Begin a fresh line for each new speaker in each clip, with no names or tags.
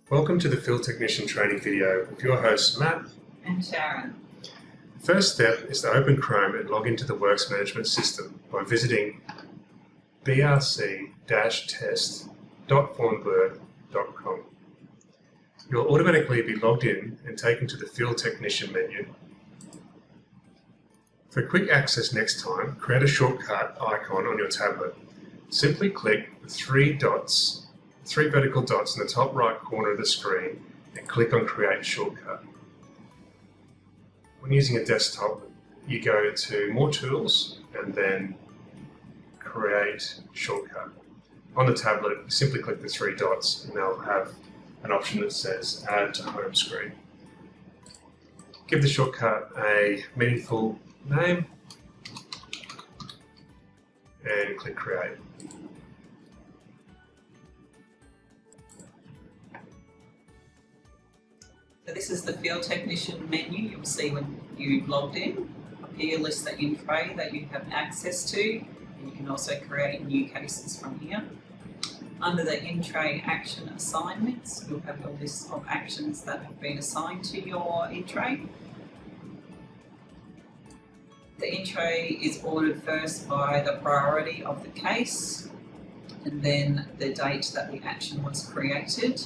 Welcome to the Field Technician Training video with your hosts Matt
and Sharon.
The first step is to open Chrome and log into the Works Management System by visiting brc-test.thornburg.com. You'll automatically be logged in and taken to the Field Technician menu. For quick access next time, create a shortcut icon on your tablet. Simply click the three vertical dots in the top right corner of the screen and click on Create Shortcut. When using a desktop, you go to More Tools and then Create Shortcut. On the tablet, you simply click the three dots and they'll have an option that says Add to Home Screen. Give the shortcut a meaningful name and click Create.
So this is the Field Technician menu you'll see when you've logged in. Up here lists the in tray that you have access to, and you can also create new cases from here. Under the in tray action assignments, you'll have a list of actions that have been assigned to your in tray. The in tray is ordered first by the priority of the case and then the date that the action was created.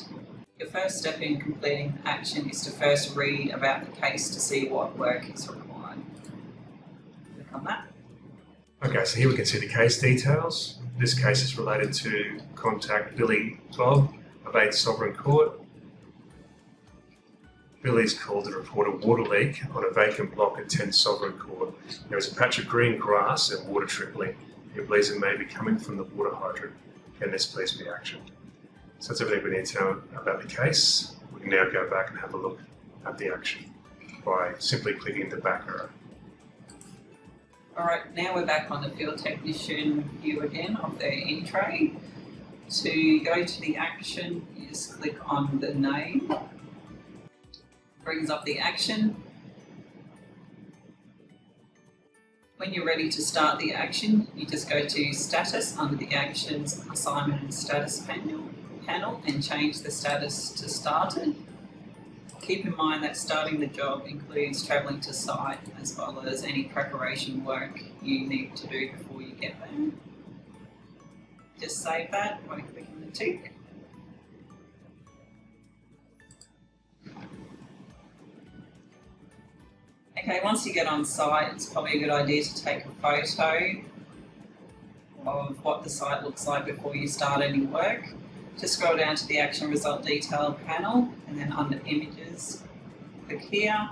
Your first step in completing the action is to first read about the case to see what work is required. Click on that.
Okay, so here we can see the case details. This case is related to contact Billy Bob of 8th Sovereign Court. Billy's called to report a water leak on a vacant block at 10th Sovereign Court. There is a patch of green grass and water trickling. He believes it may be coming from the water hydrant. Can this please be actioned? So that's everything we need to know about the case. We can now go back and have a look at the action by simply clicking the back arrow.
Alright, now we're back on the Field Technician view again of the in tray. To go to the action, you just click on the name. Brings up the action. When you're ready to start the action, you just go to Status under the Actions Assignment and Status panel and change the status to Started. Keep in mind that starting the job includes travelling to site as well as any preparation work you need to do before you get there. Just save that by clicking the tick. Okay, once you get on site, it's probably a good idea to take a photo of what the site looks like before you start any work. Just scroll down to the Action Result Detail panel and then under Images, click here,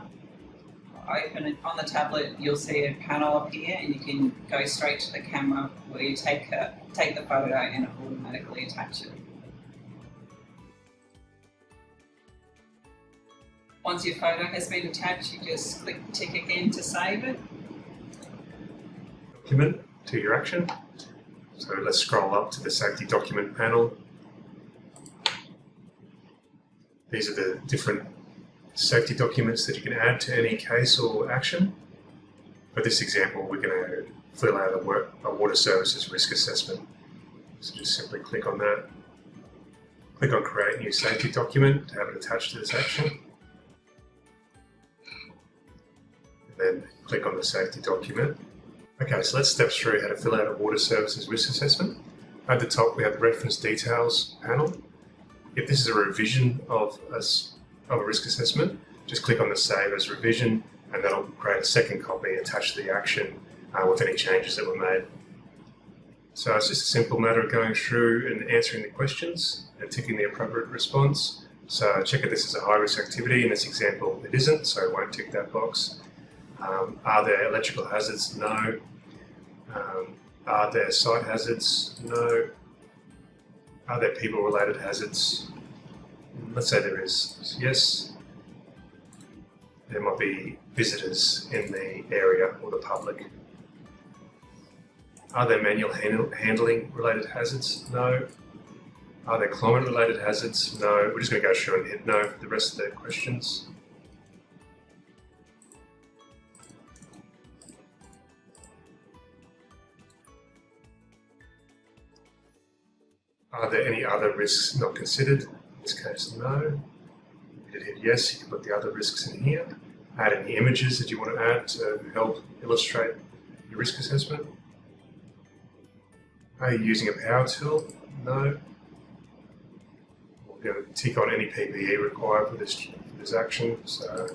open it on the tablet, you'll see a panel up here and you can go straight to the camera where you take the photo and it will automatically attach it. Once your photo has been attached, you just click the tick again to save it.
Document to your action. So let's scroll up to the Safety Document panel. These are the different safety documents that you can add to any case or action. For this example, we're going to fill out a water services risk assessment. So just simply click on that. Click on Create New Safety Document to have it attached to this action. And then click on the safety document. Okay, so let's step through how to fill out a water services risk assessment. At the top, we have the Reference Details panel. If this is a revision of a risk assessment, just click on the Save as Revision and that'll create a second copy attached to the action with any changes that were made. So it's just a simple matter of going through and answering the questions and ticking the appropriate response. So check if this is a high-risk activity. In this example, it isn't, so I won't tick that box. Are there electrical hazards? No. Are there site hazards? No. Are there people-related hazards? Let's say there is. Yes. There might be visitors in the area or the public. Are there manual handling related hazards? No. Are there climate-related hazards? No. We're just going to go through and hit no for the rest of the questions. Are there any other risks not considered? In this case, no. If you did hit yes, you can put the other risks in here. Add any images that you want to add to help illustrate your risk assessment. Are you using a power tool? No. We're going to tick on any PPE required for this action. So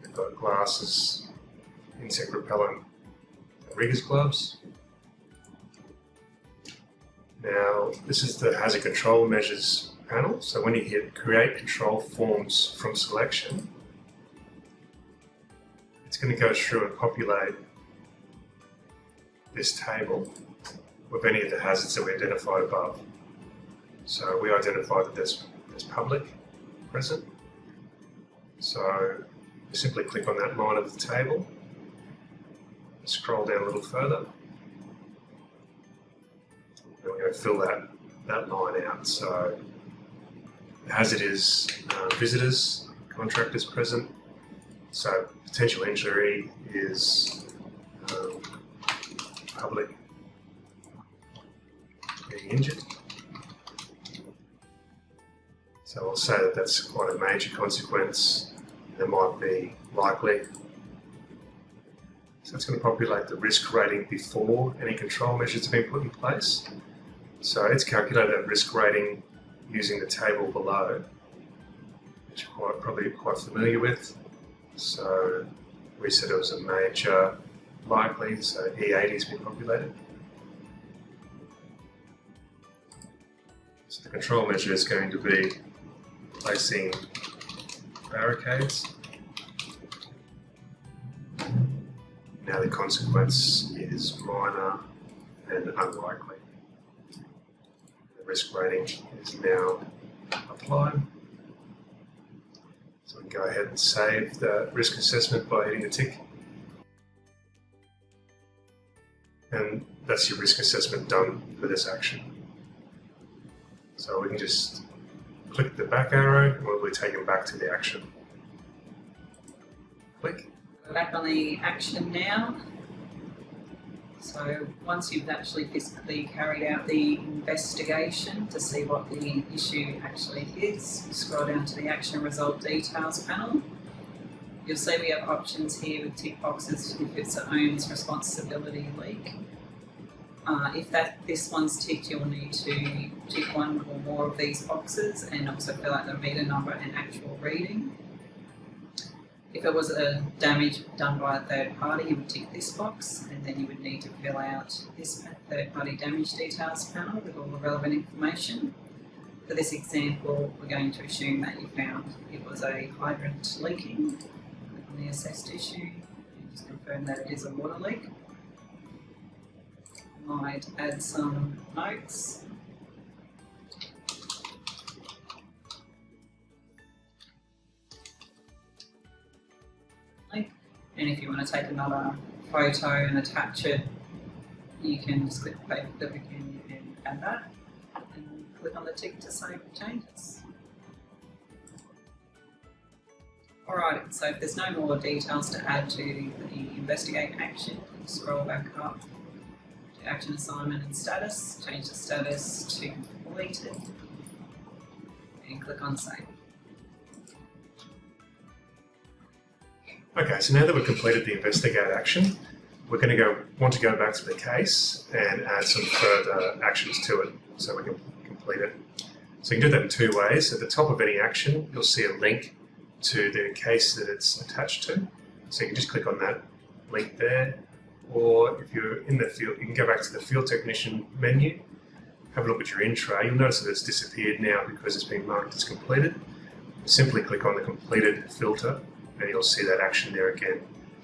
we've got glasses, insect repellent, and rigger's gloves. Now, this is the hazard control measures panel. So when you hit create control forms from selection, it's going to go through and populate this table with any of the hazards that we identified above. So we identified that there's public present. So we simply click on that line of the table, scroll down a little further, and we're going to fill that line out. So the hazard is visitors, contractors present. So potential injury is public being injured. So I'll say that that's quite a major consequence. There might be likely. So it's going to populate the risk rating before any control measures have been put in place. So it's calculated that risk rating using the table below, which you're probably quite familiar with. So we said it was a major likely, so E80 has been populated. So the control measure is going to be placing barricades. Now the consequence is minor and unlikely. The risk rating is now applied. So we can go ahead and save the risk assessment by hitting the tick. And that's your risk assessment done for this action. So we can just click the back arrow and we'll be taken back to the action. Click.
We're back on the action now. So once you've actually physically carried out the investigation to see what the issue actually is, you scroll down to the action result details panel. You'll see we have options here with tick boxes if it's an owner's responsibility leak. If this one's ticked, you'll need to tick one or more of these boxes and also fill out the meter number and actual reading. If it was a damage done by a third party, you would tick this box, and then you would need to fill out this third party damage details panel with all the relevant information. For this example, we're going to assume that you found it was a hydrant leaking. Click on the assessed issue and just confirm that it is a water leak. Might add some notes. And if you want to take another photo and attach it, you can just click the paper clip again and add that, and click on the tick to save the changes. Alright, so if there's no more details to add to the investigate action, scroll back up to action assignment and status, change the status to completed, and click on save.
Okay, so now that we've completed the investigate action, we're going to want to go back to the case and add some further actions to it so we can complete it. So you can do that in two ways. At the top of any action, you'll see a link to the case that it's attached to. So you can just click on that link there, or if you're in the field, you can go back to the field technician menu, have a look at your in-tray. You'll notice that it's disappeared now because it's been marked as completed. Simply click on the completed filter and you'll see that action there again,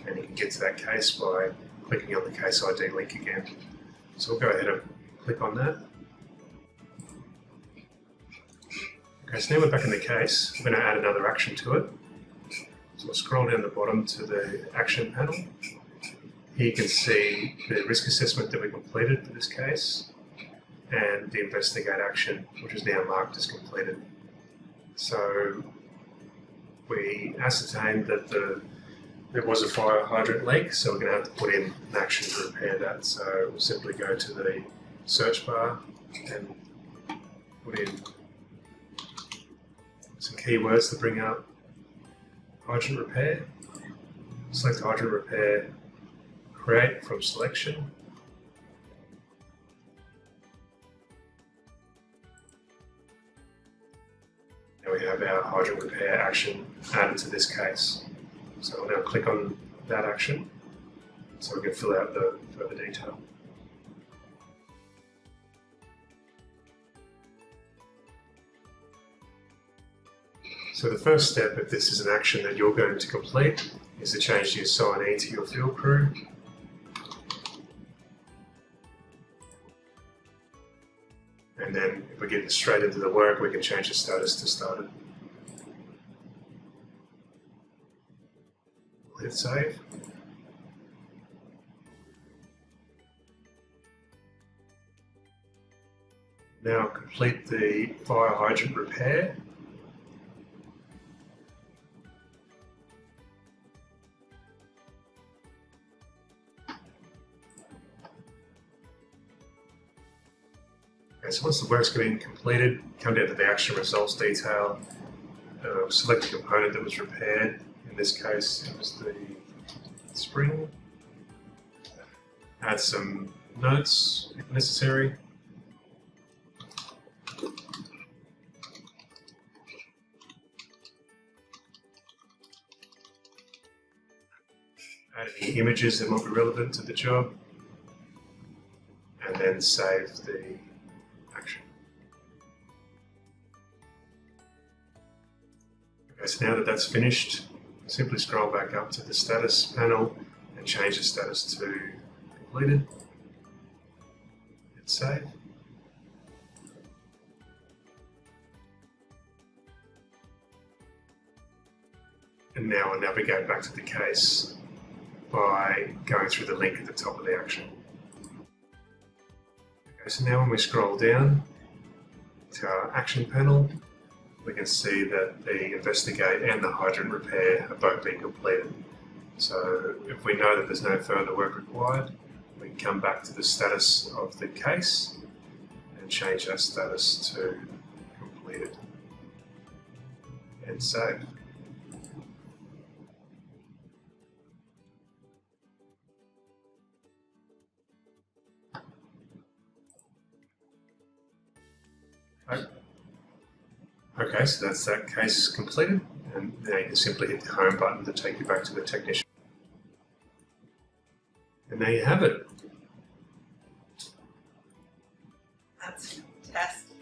and you can get to that case by clicking on the case ID link again. So we'll go ahead and click on that. Okay, so now we're back in the case. We're going to add another action to it. So we'll scroll down the bottom to the action panel. Here you can see the risk assessment that we completed for this case and the investigate action, which is now marked as completed. So we ascertained that there was a fire hydrant leak, so we're going to have to put in an action to repair that. So we'll simply go to the search bar and put in some keywords to bring up hydrant repair. Select hydrant repair, create from selection. Now we have our hydrant repair action added to this case. So I'll now click on that action so we can fill out the further detail. So the first step, if this is an action that you're going to complete, is to change the assignee to your field crew. And then if we're getting straight into the work, we can change the status to started. We'll hit save. Now complete the fire hydrant repair. Okay, so once the work's been completed, come down to the action results detail, select the component that was repaired. In this case, it was the spring. Add some notes if necessary. Add any images that might be relevant to the job. And then save the action. Okay, so now that that's finished, simply scroll back up to the status panel and change the status to completed. Hit save. And now I'll navigate back to the case by going through the link at the top of the action. So now when we scroll down to our action panel, we can see that the investigate and the hydrant repair have both been completed. So if we know that there's no further work required, we can come back to the status of the case and change that status to completed and save. Okay, so that's that case completed, and now you can simply hit the home button to take you back to the technician. And there you have it.
That's fantastic.